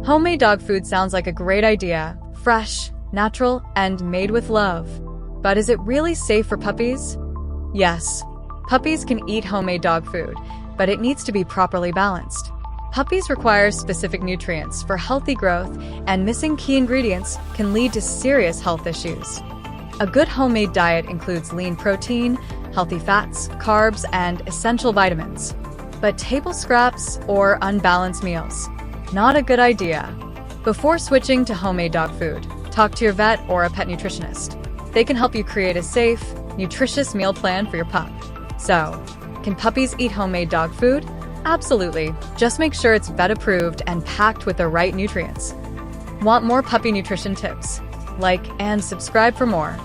Homemade dog food sounds like a great idea. Fresh, natural, and made with love. But is it really safe for puppies? Yes. Puppies can eat homemade dog food, but it needs to be properly balanced. Puppies require specific nutrients for healthy growth, and missing key ingredients can lead to serious health issues. A good homemade diet includes lean protein, healthy fats, carbs, and essential vitamins. But table scraps or unbalanced meals? Not a good idea. Before switching to homemade dog food, talk to your vet or a pet nutritionist. They can help you create a safe, nutritious meal plan for your pup. So, can puppies eat homemade dog food? Absolutely. Just make sure it's vet approved and packed with the right nutrients. Want more puppy nutrition tips? Like and subscribe for more.